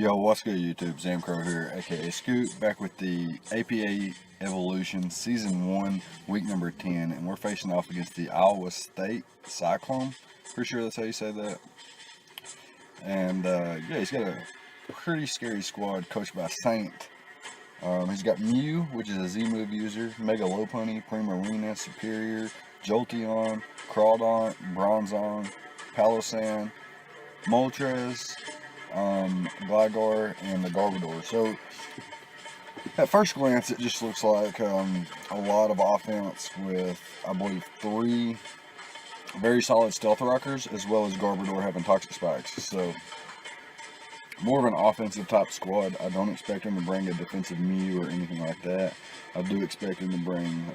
Yo, what's good YouTube? ZAMCRO here, aka Scoot, back with the APA Evolution Season 1, Week number 10, and we're facing off against the Iowa State Cyclohm. Pretty sure that's how you say that. And yeah, he's got a pretty scary squad coached by Saint. He's got Mew, which is a Z-move user, Mega Lopunny, Primarina, Superior, Jolteon, Crawdaunt, Bronzong, Palossand, Moltres, Gligar, and the Garbodor. So, at first glance, it just looks like a lot of offense with, I believe, 3 very solid Stealth Rockers, as well as Garbodor having Toxic Spikes. So, more of an offensive type squad. I don't expect him to bring a defensive Mew or anything like that. I do expect him to bring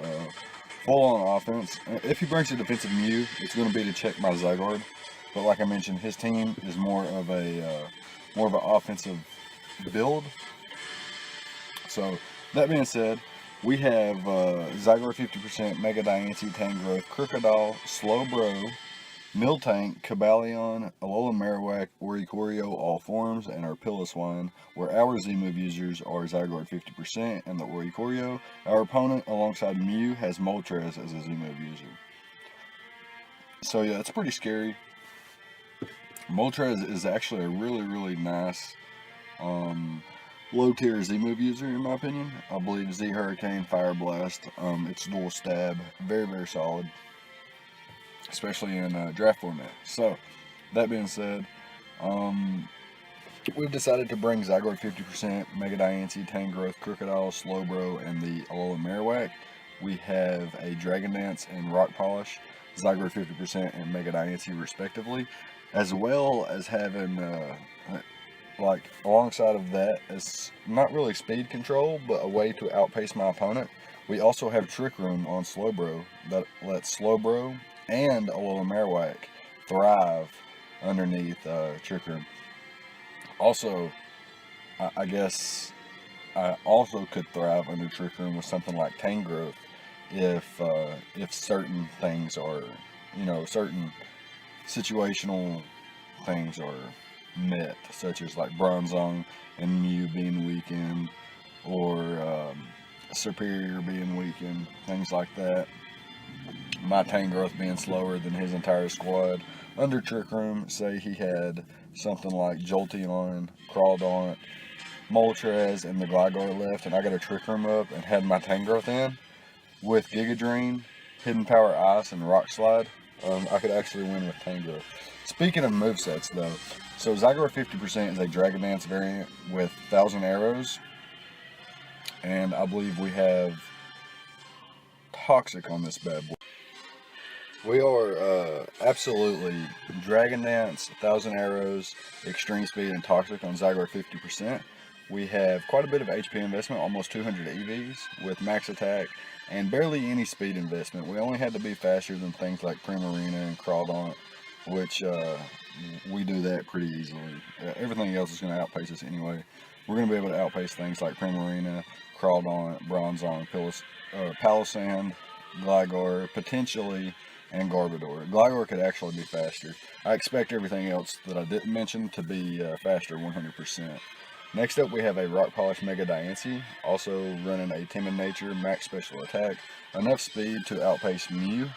full-on offense. If he brings a defensive Mew, it's going to be to check my Zygarde. But like I mentioned, his team is more of an offensive build. So that being said, we have Zygarde 50%, Mega Diancie, Tangrowth, Crocodile, Slowbro, Miltank, Cobalion, Alola Marowak, Oricorio, all forms, and our Piloswine, where our Z-move users are Zygarde 50% and the Oricorio. Our opponent, alongside Mew, has Moltres as a Z-move user. So yeah, it's pretty scary. Moltres is actually a really nice low-tier Z-move user, in my opinion. I believe Z-Hurricane, Fire Blast, it's dual stab, very solid, especially in draft format. So, that being said, we've decided to bring Zygarde 50%, Mega Diancie, Tangrowth, Crocodile, Slowbro, and the Alola Marowak. We have a Dragon Dance and Rock Polish, Zygarde 50% and Mega Diancie respectively, as well as having, like, alongside of that, it's not really speed control, but a way to outpace my opponent. We also have Trick Room on Slowbro that lets Slowbro and Alola Marowak thrive underneath Trick Room. Also, I guess I also could thrive under Trick Room with something like Tangrowth if certain things are, certain situational things are met, such as like Bronzong and Mew being weakened, or Superior being weakened, things like that. My Tangrowth being slower than his entire squad. Under Trick Room, say he had something like Jolteon, Crawdaunt, Moltres, and the Gligar left, and I got a Trick Room up and had my Tangrowth in with Giga Drain, Hidden Power Ice, and Rock Slide. I could actually win with Tangrowth. Speaking of movesets, though, so Zygarde 50% is a Dragon Dance variant with 1,000 arrows, and I believe we have Toxic on this bad boy. We are absolutely Dragon Dance, 1,000 arrows, Extreme Speed, and Toxic on Zygarde 50%. We have quite a bit of HP investment, almost 200 EVs, with max attack and barely any speed investment. We only had to be faster than things like Primarina and Crawdaunt, which we do that pretty easily. Everything else is going to outpace us anyway. We're going to be able to outpace things like Primarina, Crawdaunt, Bronzong, Palossand, Gligar, potentially, and Garbodor. Gligar could actually be faster. I expect everything else that I didn't mention to be faster 100%. Next up, we have a Rock Polish Mega Diancie, also running a Timid Nature, max special attack, enough speed to outpace Mew,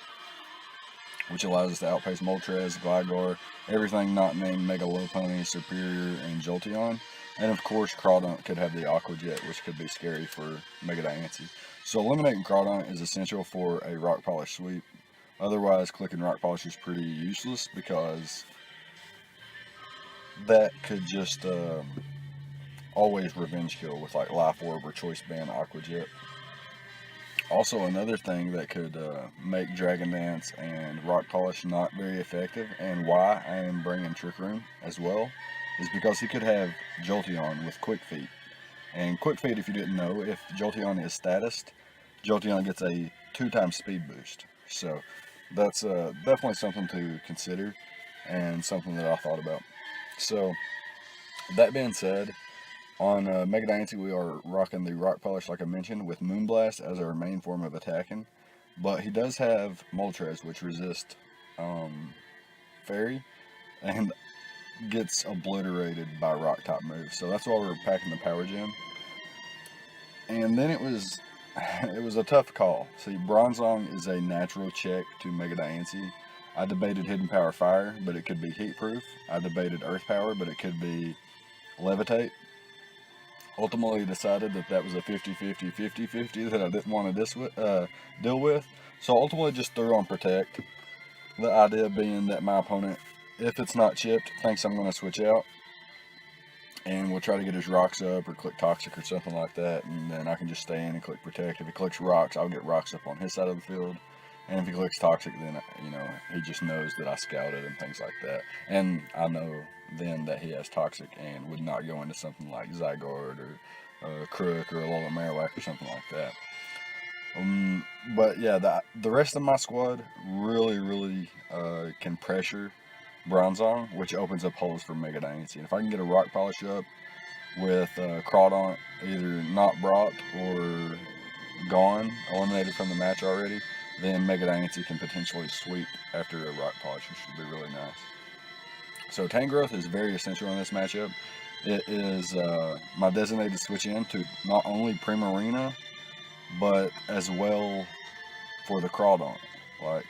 which allows us to outpace Moltres, Gligar, everything not named Mega Lopunny, Superior, and Jolteon. And of course, Crawdaunt could have the Aqua Jet, which could be scary for Mega Diancie. So eliminating Crawdaunt is essential for a Rock Polish sweep. Otherwise, clicking Rock Polish is pretty useless because that could just always revenge kill with like Life Orb or Choice Band Aqua Jet. Also, another thing that could make Dragon Dance and Rock Polish not very effective, and why I am bringing Trick Room as well, is because he could have Jolteon with Quick Feet. And Quick Feet, if you didn't know, if Jolteon is statused, Jolteon gets a 2x speed boost. So that's definitely something to consider and something that I thought about. So that being said, on Mega Diancie, we are rocking the Rock Polish, like I mentioned, with Moonblast as our main form of attacking. But he does have Moltres, which resists Fairy. And gets obliterated by rock type moves. So that's why we're packing the power gem. And then it was a tough call. See, Bronzong is a natural check to Mega Diancie. I debated Hidden Power Fire, but it could be Heat Proof. I debated Earth Power, but it could be Levitate. Ultimately decided that that was a 50-50, 50-50 that I didn't want to deal with. So ultimately just threw on Protect. The idea being that my opponent, if it's not chipped, thinks I'm going to switch out. And we'll try to get his rocks up or click Toxic or something like that. And then I can just stay in and click Protect. If he clicks rocks, I'll get rocks up on his side of the field. And if he clicks Toxic, then, you know, he just knows that I scouted and things like that. And I know then that he has Toxic and would not go into something like Zygarde or Crook or Alola Marowak or something like that. But yeah, the rest of my squad really can pressure Bronzong, which opens up holes for Mega Diancie. And if I can get a Rock Polish up with Crawdaunt either not brought or gone, eliminated from the match already, then Mega Diancie can potentially sweep after a Rock Polish, which should be really nice. So Tangrowth is very essential in this matchup. It is my designated switch in to not only Primarina, but as well for the Crawdaunt. Like,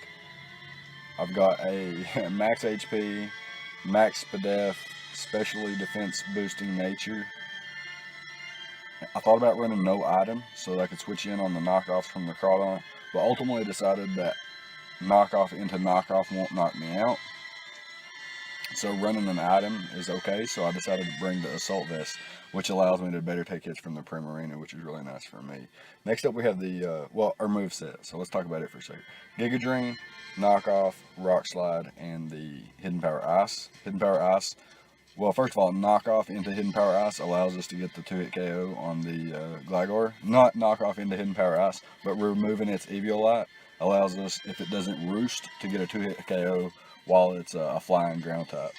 I've got a max HP, max Spadef, specially defense boosting nature. I thought about running no item so that I could switch in on the knockoffs from the Crawdaunt, but ultimately decided that knockoff into knockoff won't knock me out. So running an item is okay, so I decided to bring the Assault Vest, which allows me to better take hits from the Primarina, which is really nice for me. Next up we have the, our moveset, so let's talk about it for a second. Giga Drain, Knockoff, Rock Slide, and the Hidden Power Ice. Hidden Power Ice, well, first of all, Knockoff into Hidden Power Ice allows us to get the 2-hit KO on the Gligar. Not Knockoff into Hidden Power Ice, but removing its Eviolite allows us, if it doesn't Roost, to get a 2-hit KO while it's a flying ground type.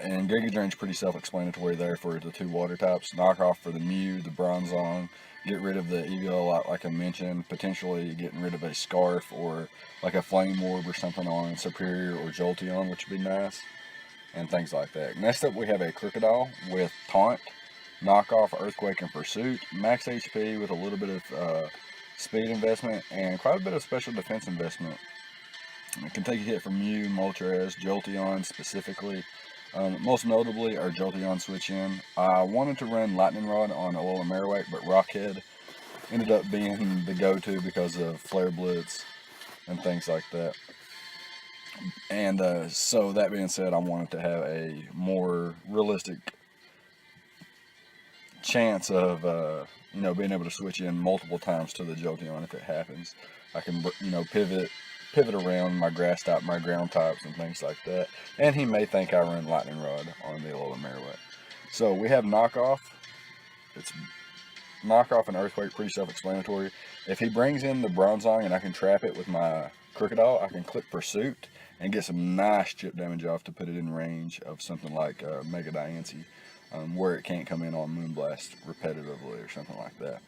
And Giga Drain's pretty self-explanatory there for the 2 water types. Knockoff for the Mew, the Bronzong, get rid of the Eviolite like I mentioned, potentially getting rid of a Scarf or like a Flame Orb or something on Superior or Jolteon, which would be nice, and things like that. Next up we have a Crocodile with Taunt, Knockoff, Earthquake, and Pursuit, max HP with a little bit of speed investment and quite a bit of special defense investment. It can take a hit from Mew, Moltres, Jolteon specifically. Most notably our Jolteon switch in. I wanted to run Lightning Rod on Alola Marowak, but Rockhead ended up being the go-to because of Flare Blitz and things like that. And so that being said, I wanted to have a more realistic chance of being able to switch in multiple times to the Jolteon if it happens. I can pivot around my grass type, my ground types, and things like that. And he may think I run Lightning Rod on the Alola Marowak. So we have Knockoff. It's Knockoff and Earthquake, pretty self-explanatory. If he brings in the Bronzong and I can trap it with my Crocodile, I can click Pursuit and get some nice chip damage off to put it in range of something like Mega Diancie, where it can't come in on Moonblast repetitively or something like that.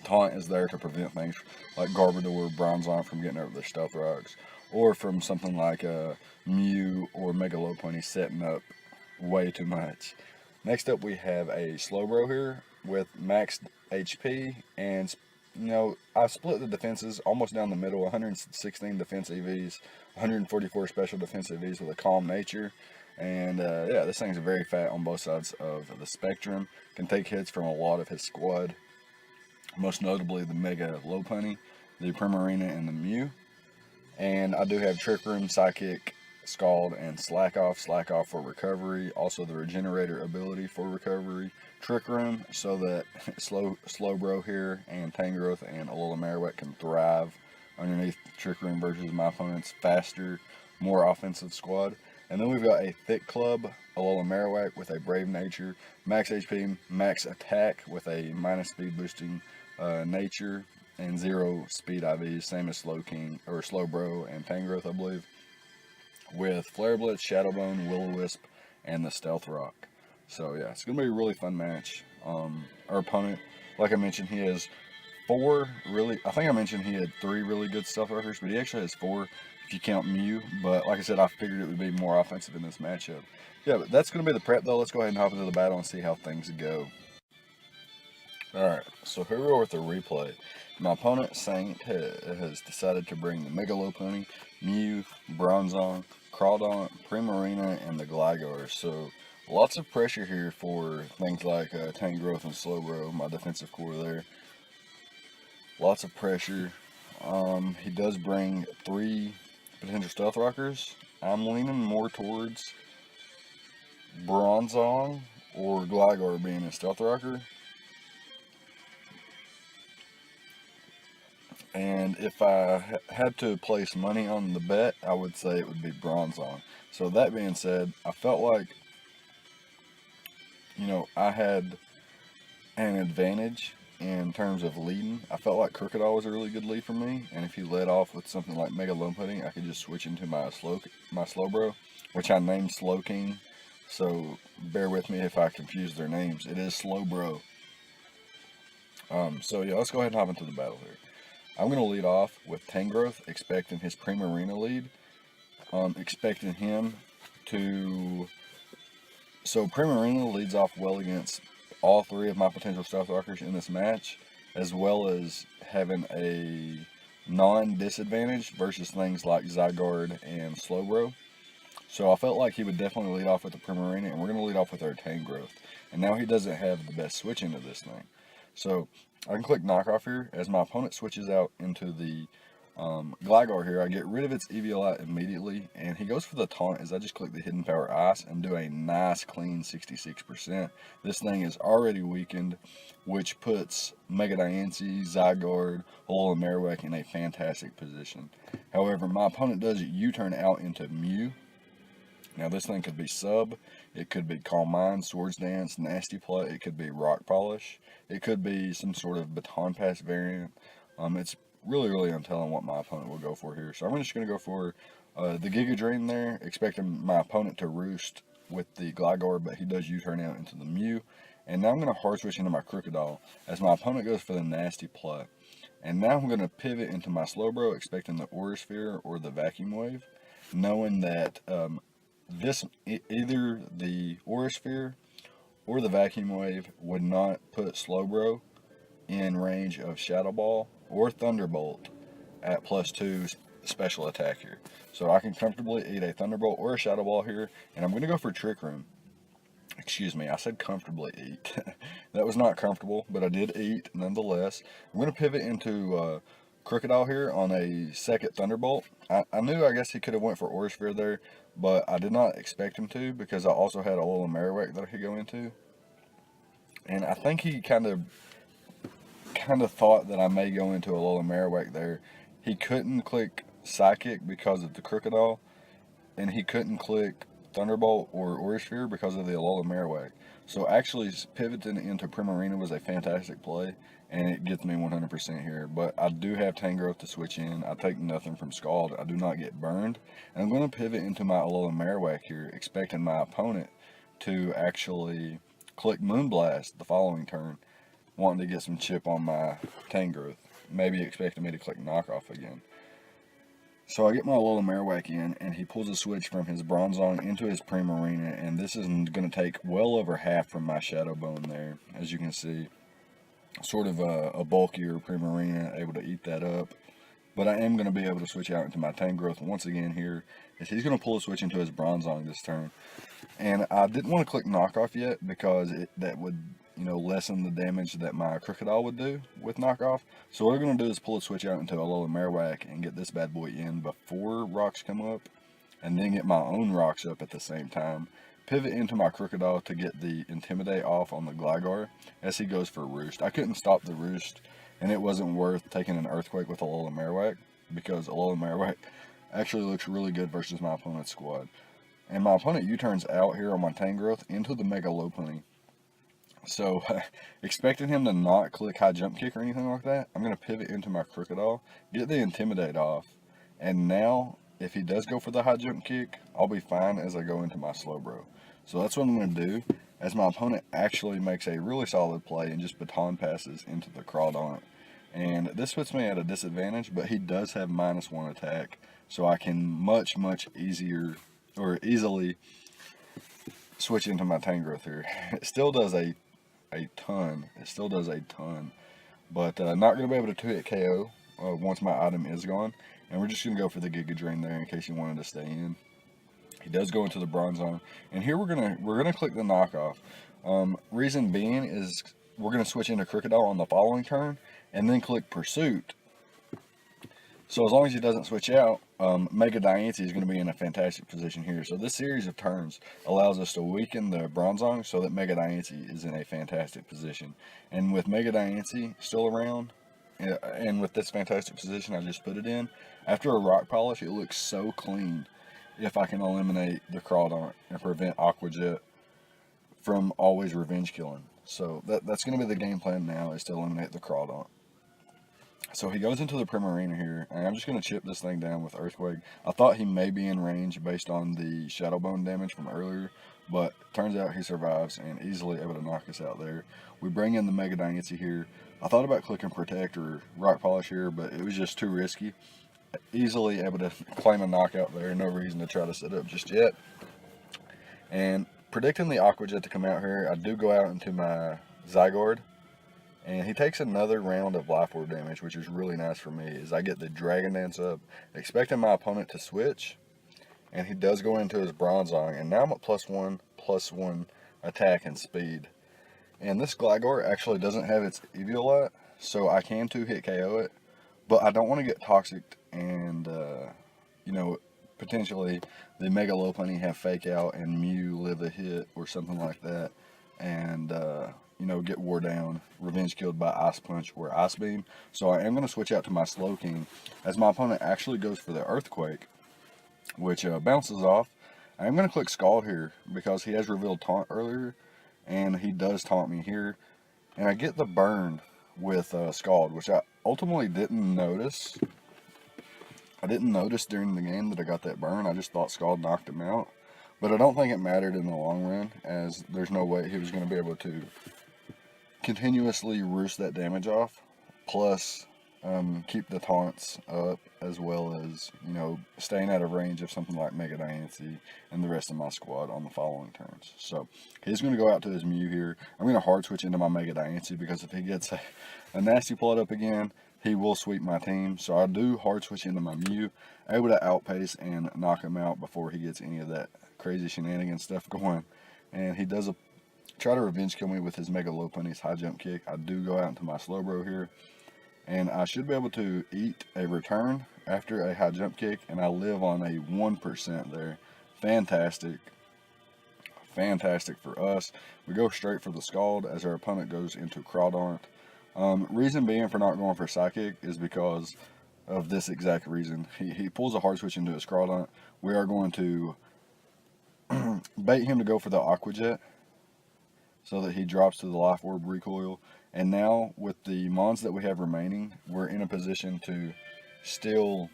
Taunt is there to prevent things like Garbodor, Bronzong from getting over their Stealth Rocks, or from something like Mew or Mega Lopunny setting up way too much. Next up we have a Slowbro here with max HP, and I split the defenses almost down the middle, 116 defense EVs, 144 special defense EVs with a Calm Nature. And yeah, this thing's very fat on both sides of the spectrum, can take hits from a lot of his squad. Most notably the Mega Lopunny, the Primarina, and the Mew. And I do have Trick Room, Psychic, Scald, and Slack Off. Slack Off for recovery, also the Regenerator ability for recovery. Trick Room so that Slowbro here and Tangrowth and Alola Marowak can thrive underneath Trick Room versus my opponent's faster, more offensive squad. And then we've got a Thick Club, Alola Marowak with a Brave Nature, max HP, max attack with a minus speed boosting nature, and 0 speed IVs, same as Slowbro and Tangrowth, I believe, with Flare Blitz, Shadow Bone, Will-O-Wisp, and the Stealth Rock. So yeah, it's going to be a really fun match. Our opponent, like I mentioned, he has 4 really, I think I mentioned he had 3 really good Stealth Rockers, but he actually has 4 if you count Mew. But like I said, I figured it would be more offensive in this matchup. Yeah, but that's going to be the prep, though. Let's go ahead and hop into the battle and see how things go. Alright, so here we are with the replay. My opponent, Saint, has decided to bring the Mega Lopunny, Mew, Bronzong, Crawdaunt, Primarina, and the Gligar. So lots of pressure here for things like Tangrowth and Slowbro, my defensive core there. Lots of pressure. He does bring 3 potential Stealth Rockers. I'm leaning more towards Bronzong or Gligar being a Stealth Rocker. And if I had to place money on the bet, I would say it would be Bronzong. So that being said, I felt like, I had an advantage in terms of leading. I felt like Crocodile was a really good lead for me, and if he led off with something like Mega Lopunny, I could just switch into my Slowbro, which I named Slowking. So bear with me if I confuse their names. It is Slowbro. So yeah, let's go ahead and hop into the battle here. I'm going to lead off with Tangrowth, expecting his Primarina lead. Expecting him to... So Primarina leads off well against all 3 of my potential Stealth Rockers in this match, as well as having a non-disadvantage versus things like Zygarde and Slowbro. So I felt like he would definitely lead off with the Primarina, and we're going to lead off with our Tangrowth. And now he doesn't have the best switch into this thing. So I can click knockoff here. As my opponent switches out into the Gligar here, I get rid of its Eviolite immediately, and he goes for the taunt as I just click the Hidden Power Ice and do a nice clean 66%. This thing is already weakened, which puts Mega Diancie, Zygarde, Alola Marowak in a fantastic position. However, my opponent does U-turn out into Mew. Now this thing could be Sub, it could be Calm Mind, Swords Dance, Nasty Plot, it could be Rock Polish, it could be some sort of Baton Pass variant. It's really untelling what my opponent will go for here. So I'm just going to go for the Giga Drain there, expecting my opponent to roost with the Gligar, but he does U-turn out into the Mew. And now I'm going to hard switch into my Crocodile as my opponent goes for the Nasty Plot. And now I'm going to pivot into my Slowbro, expecting the Aura Sphere or the Vacuum Wave, knowing that either the Aura Sphere or the Vacuum Wave would not put Slowbro in range of Shadow Ball or Thunderbolt at +2 special attack here. So I can comfortably eat a Thunderbolt or a Shadow Ball here, and I'm going to go for Trick Room. Excuse me, I said comfortably eat. That was not comfortable, but I did eat nonetheless. I'm going to pivot into Crocodile here on a second Thunderbolt. I knew, I guess he could have went for Aura Sphere there, but I did not expect him to because I also had a Alola Marowak that I could go into. And I think he kind of thought that I may go into a Alola Marowak there. He couldn't click Psychic because of the Crocodile, and he couldn't click Thunderbolt or Aura Sphere because of the Alola Marowak. So actually pivoting into Primarina was a fantastic play, and it gets me 100% here. But I do have Tangrowth to switch in. I take nothing from Scald. I do not get burned. And I'm going to pivot into my Alola Marowak here, expecting my opponent to actually click Moonblast the following turn, wanting to get some chip on my Tangrowth. Maybe expecting me to click knockoff again. So I get my Alola Marowak in, and he pulls a switch from his Bronzong into his Primarina, and this is going to take well over half from my Shadow Bone there, as you can see. Sort of a bulkier Primarina, able to eat that up. But I am going to be able to switch out into my Tangrowth once again here, as he's going to pull a switch into his Bronzong this turn. And I didn't want to click knockoff yet, because that would lessen the damage that my Crocodile would do with knockoff. So what we're going to do is pull a switch out into a Alola Marowak and get this bad boy in before rocks come up, and then get my own rocks up at the same time. Pivot into my Crocodile to get the Intimidate off on the Gligar as he goes for Roost. I couldn't stop the Roost, and it wasn't worth taking an Earthquake with Alola Marowak, because Alola Marowak actually looks really good versus my opponent's squad. And my opponent U-turns out here on my Tangrowth into the Mega Lopunny. So, expecting him to not click High Jump Kick or anything like that, I'm going to pivot into my Crocodile, get the Intimidate off, and now, if he does go for the High Jump Kick, I'll be fine as I go into my Slowbro. So that's what I'm going to do, as my opponent actually makes a really solid play and just Baton Passes into the Crawdaunt. And this puts me at a disadvantage, but he does have -1 attack so I can much easily switch into my Tangrowth here. It still does a ton. It still does a ton, but not going to be able to 2-hit KO once my item is gone. And we're just going to go for the Giga Drain there in case you wanted to stay in. He does go into the Bronzong, and here we're gonna click the knockoff. Reason being is we're gonna switch into Crocodile on the following turn, and then click Pursuit. So as long as he doesn't switch out, Mega Diancie is going to be in a fantastic position here. So this series of turns allows us to weaken the Bronzong so that Mega Diancie is in a fantastic position. And with Mega Diancie still around, and with this fantastic position I just put it in, after a Rock Polish, it looks so clean if I can eliminate the Crawdaunt and prevent Aqua Jet from always revenge killing. So that's going to be the game plan now, is to eliminate the Crawdaunt. So he goes into the Primarina here, and I'm just going to chip this thing down with Earthquake. I thought he may be in range based on the Shadow Bone damage from earlier, but turns out he survives and easily able to knock us out there. We bring in the Mega Diancie here. I thought about clicking Protect or Rock Polish here, but it was just too risky. Easily able to claim a knockout there, no reason to try to set up just yet. And predicting the Aqua Jet to come out here, I do go out into my Zygarde. And he takes another round of Life Orb damage, which is really nice for me, as I get the Dragon Dance up, expecting my opponent to switch. And he does go into his Bronzong, and now I'm at +1/+1 attack and speed. And this Gligar actually doesn't have its Eviolite, so I can 2-hit KO it. But I don't want to get Toxic and, you know, potentially the Mega Lopunny have Fake Out and Mew live a hit or something like that. And, you know, get wore down, revenge killed by Ice Punch or Ice Beam. So I am going to switch out to my Slowking, as my opponent actually goes for the Earthquake, which bounces off. I am going to click Scald here, because he has revealed Taunt earlier, and he does taunt me here. And I get the burn with Scald, which I ultimately didn't notice. I didn't notice during the game that I got that burn. I just thought Scald knocked him out. But I don't think it mattered in the long run, as there's no way he was going to be able to continuously roost that damage off, plus keep the taunts up, as well as, you know, staying out of range of something like Mega Diancie and the rest of my squad on the following turns. So he's going to go out to his Mew here. I'm going to hard switch into my Mega Diancie, because if he gets a nasty plot up again, he will sweep my team. So I do hard switch into my Mew, able to outpace and knock him out before he gets any of that crazy shenanigans stuff going. And he does try to revenge kill me with his Mega Lopunny's high jump kick. I do go out into my Slowbro here, and I should be able to eat a return after a high jump kick, and I live on a 1% there. Fantastic. Fantastic for us. We go straight for the Scald as our opponent goes into Crawdaunt. Reason being for not going for Psychic is because of this exact reason. He pulls a hard switch into his Crawdaunt. We are going to bait him to go for the Aqua Jet, so that he drops to the Life Orb recoil. And now, with the Mons that we have remaining, we're in a position to still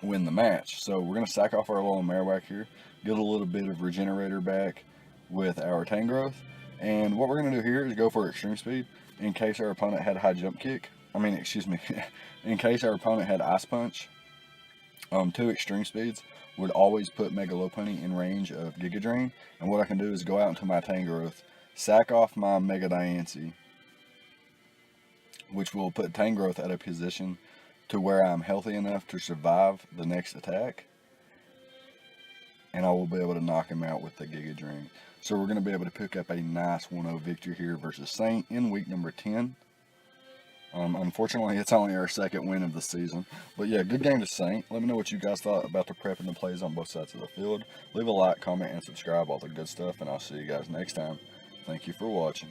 win the match. So we're going to sack off our little Marowak here, get a little bit of Regenerator back with our Tangrowth. And what we're going to do here is go for Extreme Speed, in case our opponent had High Jump Kick. In case our opponent had Ice Punch. 2 Extreme Speeds would always put Mega Lopunny in range of Giga Drain. And what I can do is go out into my Tangrowth, sack off my Mega Diancie, which will put Tangrowth at a position to where I'm healthy enough to survive the next attack, and I will be able to knock him out with the Giga Drain. So we're going to be able to pick up a nice 1-0 victory here versus Saint in week number 10. Unfortunately, it's only our second win of the season. But yeah, good game to Saint. Let me know what you guys thought about the prep and the plays on both sides of the field. Leave a like, comment, and subscribe, all the good stuff, and I'll see you guys next time. Thank you for watching.